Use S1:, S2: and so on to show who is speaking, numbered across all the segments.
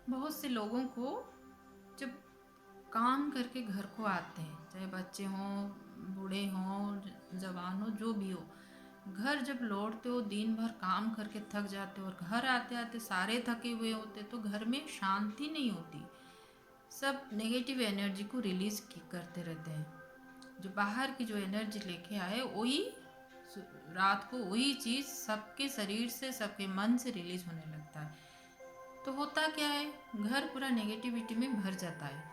S1: बहुत से लोगों को जब काम करके घर को आते हैं, चाहे बच्चे हों, बूढ़े हों, जवान हो, जो भी हो, घर जब लौटते हो दिन भर काम करके थक जाते हो और घर आते आते सारे थके हुए होते, तो घर में शांति नहीं होती। सब नेगेटिव एनर्जी को रिलीज करते रहते हैं। जो बाहर की जो एनर्जी लेके आए वही रात को वही चीज़ सबके शरीर से, सबके मन से रिलीज होने लगता है। तो होता क्या है, घर पूरा नेगेटिविटी में भर जाता है।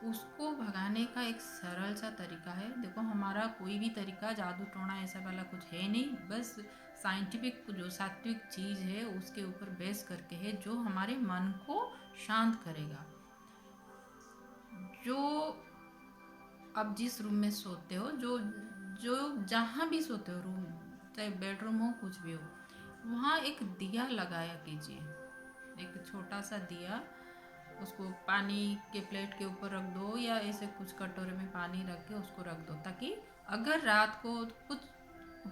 S1: उसको भगाने का एक सरल सा तरीका है। देखो, हमारा कोई भी तरीका जादू टोना ऐसा वाला कुछ है नहीं, बस साइंटिफिक जो सात्विक चीज़ है उसके ऊपर बेस करके है, जो हमारे मन को शांत करेगा। जो आप जिस रूम में सोते हो, जो जो जहाँ भी सोते हो, रूम चाहे बेडरूम हो, कुछ भी हो, वहाँ एक दिया लगाया कीजिए। एक छोटा सा दिया, उसको पानी के प्लेट के ऊपर रख दो या ऐसे कुछ कटोरे में पानी रख के उसको रख दो, ताकि अगर रात को कुछ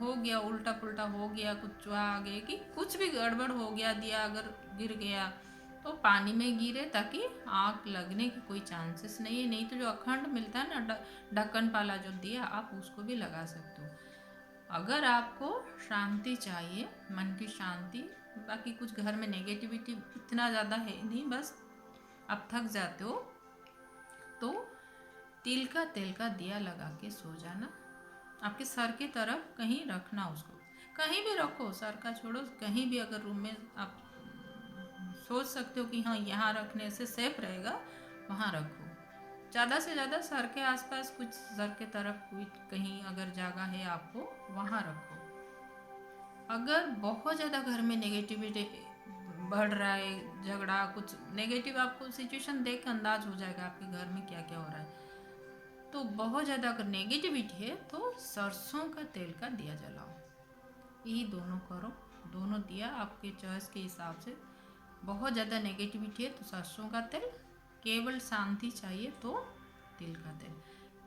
S1: हो गया, उल्टा पुल्टा हो गया, कुछ चूहा आ गया, कि कुछ भी गड़बड़ हो गया, दिया अगर गिर गया तो पानी में गिरे, ताकि आग लगने की कोई चांसेस नहीं है। नहीं तो जो अखंड मिलता है ना, ढक्कन वाला जो दिया, आप उसको भी लगा सकते हो। अगर आपको शांति चाहिए, मन की शांति, बाकी कुछ घर में नेगेटिविटी इतना ज़्यादा है नहीं, बस आप थक जाते हो, तो तिल का तेल का दिया लगा के सो जाना। आपके सर की तरफ कहीं रखना उसको, कहीं भी रखो, सर का छोड़ो, कहीं भी अगर रूम में आप सोच सकते हो कि हाँ यहाँ रखने से सेफ रहेगा, वहाँ रखो। ज़्यादा से ज़्यादा सर के आसपास, कुछ सर के तरफ कोई कहीं अगर जगह है आपको, वहाँ रखो। अगर बहुत ज़्यादा घर में नेगेटिविटी बढ़ रहा है, झगड़ा, कुछ नेगेटिव, आपको सिचुएशन देख के अंदाज हो जाएगा आपके घर में क्या क्या हो रहा है। तो बहुत ज़्यादा अगर नेगेटिविटी है तो सरसों का तेल का दिया जलाओ। यही दोनों करो, दोनों दिया आपके चॉइस के हिसाब से। बहुत ज़्यादा नेगेटिविटी है तो सरसों का तेल, केवल शांति चाहिए तो तिल का तेल।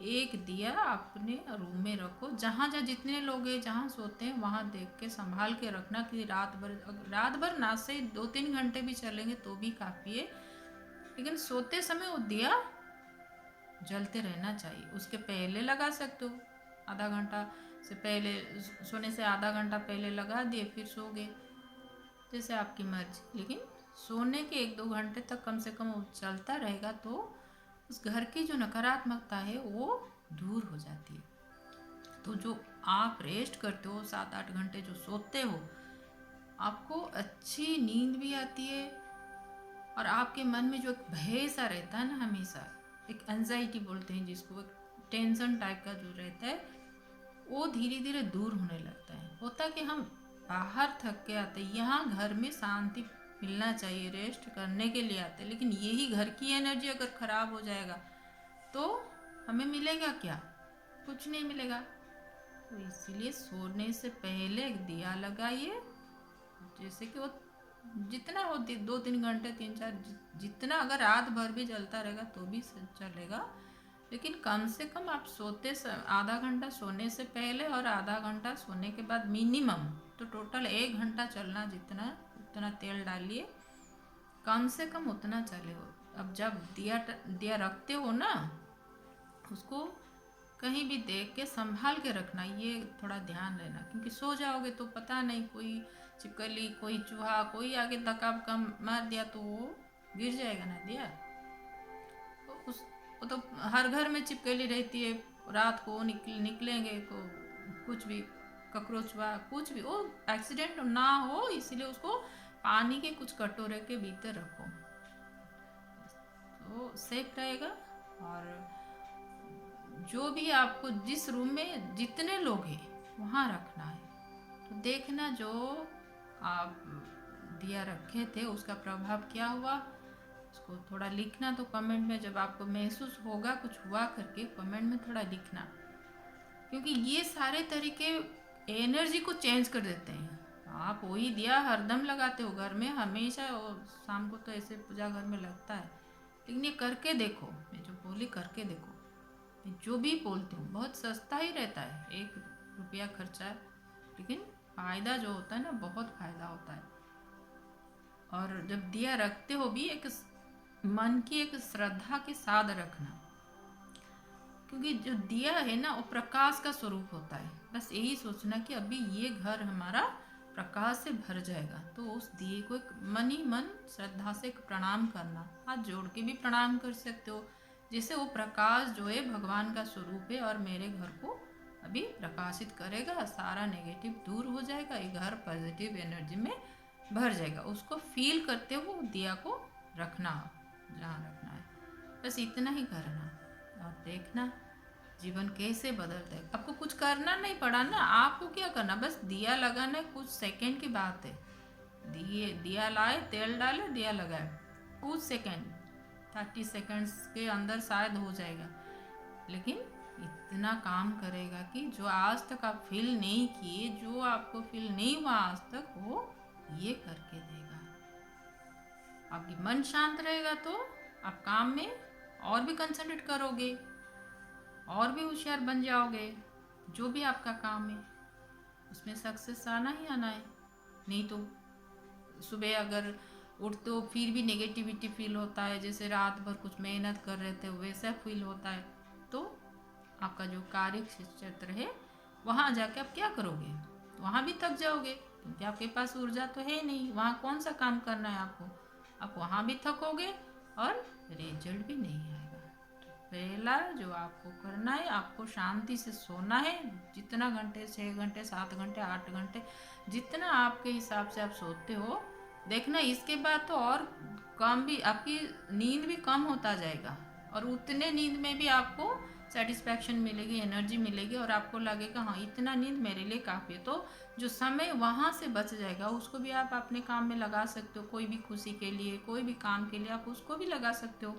S1: एक दिया अपने रूम में रखो, जहाँ जहाँ जितने लोग हैं, जहाँ सोते हैं वहाँ देख के संभाल के रखना, कि रात भर ना से 2-3 घंटे भी चलेंगे तो भी काफ़ी है, लेकिन सोते समय वो दिया जलते रहना चाहिए। उसके पहले लगा सकते हो, आधा घंटा से पहले, सोने से आधा घंटा पहले लगा दिए, फिर सो गए, जैसे आपकी मर्जी। लेकिन सोने के 1-2 घंटे तक कम से कम वो चलता रहेगा, तो उस घर की जो नकारात्मकता है वो दूर हो जाती है। तो जो आप रेस्ट करते हो, 7-8 घंटे जो सोते हो, आपको अच्छी नींद भी आती है, और आपके मन में जो एक भय सा रहता है ना, हमेशा एक एंजाइटी बोलते हैं जिसको, एक टेंशन टाइप का जो रहता है, वो धीरे धीरे दूर होने लगता है। होता कि हम बाहर थक के आते, यहाँ घर में शांति मिलना चाहिए, रेस्ट करने के लिए आते, लेकिन यही घर की एनर्जी अगर खराब हो जाएगा तो हमें मिलेगा क्या? कुछ नहीं मिलेगा। तो इसीलिए सोने से पहले एक दिया लगाइए, जैसे कि वो जितना हो, 2-3 घंटे, 3-4, जितना, अगर रात भर भी जलता रहेगा तो भी चलेगा, लेकिन कम से कम आप सोते आधा घंटा सोने से पहले और आधा घंटा सोने के बाद मिनिमम, तो टोटल 1 घंटा चलना, जितना उतना तेल डालिए, कम से कम उतना चले हो। अब जब दिया दिया रखते हो ना, उसको कहीं भी देख के संभाल के रखना, ये थोड़ा ध्यान रहना, क्योंकि सो जाओगे तो पता नहीं, कोई छिपकली, कोई चूहा, कोई आगे धक्का कम मार दिया तो वो गिर जाएगा ना दिया। तो वो तो हर घर में छिपकली रहती है, रात को निकलेंगे तो कुछ भी, ककरोच वा कुछ भी, वो एक्सीडेंट ना हो, इसीलिए उसको पानी के कुछ कटोरे के भीतर रखो, तो सेफ रहेगा। और जो भी आपको, जिस रूम में जितने लोग हैं वहाँ रखना है, तो देखना जो आप दिया रखे थे उसका प्रभाव क्या हुआ, उसको थोड़ा लिखना। तो कमेंट में जब आपको महसूस होगा कुछ हुआ करके, कमेंट में थोड़ा लिखना, क्योंकि ये सारे तरीके एनर्जी को चेंज कर देते हैं। आप वही दिया हरदम लगाते हो घर में हमेशा, और शाम को तो ऐसे पूजा घर में लगता है, लेकिन ये करके देखो, मैं जो बोली करके देखो। मैं जो भी बोलती हूँ बहुत सस्ता ही रहता है, 1 रुपया खर्चा, लेकिन फ़ायदा जो होता है ना, बहुत फ़ायदा होता है। और जब दिया रखते हो भी एक मन की एक श्रद्धा के साथ रखना, क्योंकि जो दिया है ना वो प्रकाश का स्वरूप होता है। बस यही सोचना कि अभी ये घर हमारा प्रकाश से भर जाएगा, तो उस दिए को एक मन ही मन श्रद्धा से एक प्रणाम करना, हाथ जोड़ के भी प्रणाम कर सकते हो। जैसे वो प्रकाश जो है भगवान का स्वरूप है और मेरे घर को अभी प्रकाशित करेगा, सारा नेगेटिव दूर हो जाएगा, ये घर पॉजिटिव एनर्जी में भर जाएगा। उसको फील करते हुए दिया को रखना जहाँ रखना है, बस इतना ही करना और देखना जीवन कैसे बदलता है। आपको कुछ करना नहीं पड़ा ना, आपको क्या करना, बस दिया लगाना, कुछ सेकंड की बात है। दिया लाए, तेल डाले, दिया लगाए, कुछ सेकंड, 30 सेकंड्स के अंदर शायद हो जाएगा, लेकिन इतना काम करेगा कि जो आज तक आप फील नहीं किए, जो आपको फील नहीं हुआ आज तक, वो ये करके देगा। आपकी मन शांत रहेगा तो आप काम में और भी कंसंट्रेट करोगे, और भी होशियार बन जाओगे। जो भी आपका काम है उसमें सक्सेस आना ही आना है। नहीं तो सुबह अगर उठते हो फिर भी नेगेटिविटी फील होता है, जैसे रात भर कुछ मेहनत कर रहे थे वैसा फील होता है, तो आपका जो कार्य क्षेत्र है वहाँ जाके आप क्या करोगे, वहाँ भी थक जाओगे, क्योंकि आपके पास ऊर्जा तो है नहीं। वहाँ कौन सा काम करना है आपको, आप वहाँ भी थकोगे और रिजल्ट भी नहीं आएगा। पहला जो आपको करना है, आपको शांति से सोना है। जितना घंटे, 6 घंटे, 7 घंटे, 8 घंटे, जितना आपके हिसाब से आप सोते हो, देखना इसके बाद तो और कम भी, आपकी नींद भी कम होता जाएगा, और उतने नींद में भी आपको सेटिस्फैक्शन मिलेगी, एनर्जी मिलेगी, और आपको लगेगा हाँ इतना नींद मेरे लिए काफ़ी है। तो जो समय वहाँ से बच जाएगा उसको भी आप अपने काम में लगा सकते हो, कोई भी खुशी के लिए, कोई भी काम के लिए आप उसको भी लगा सकते हो।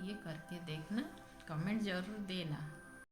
S1: ये करके देखना, कमेंट ज़रूर देना।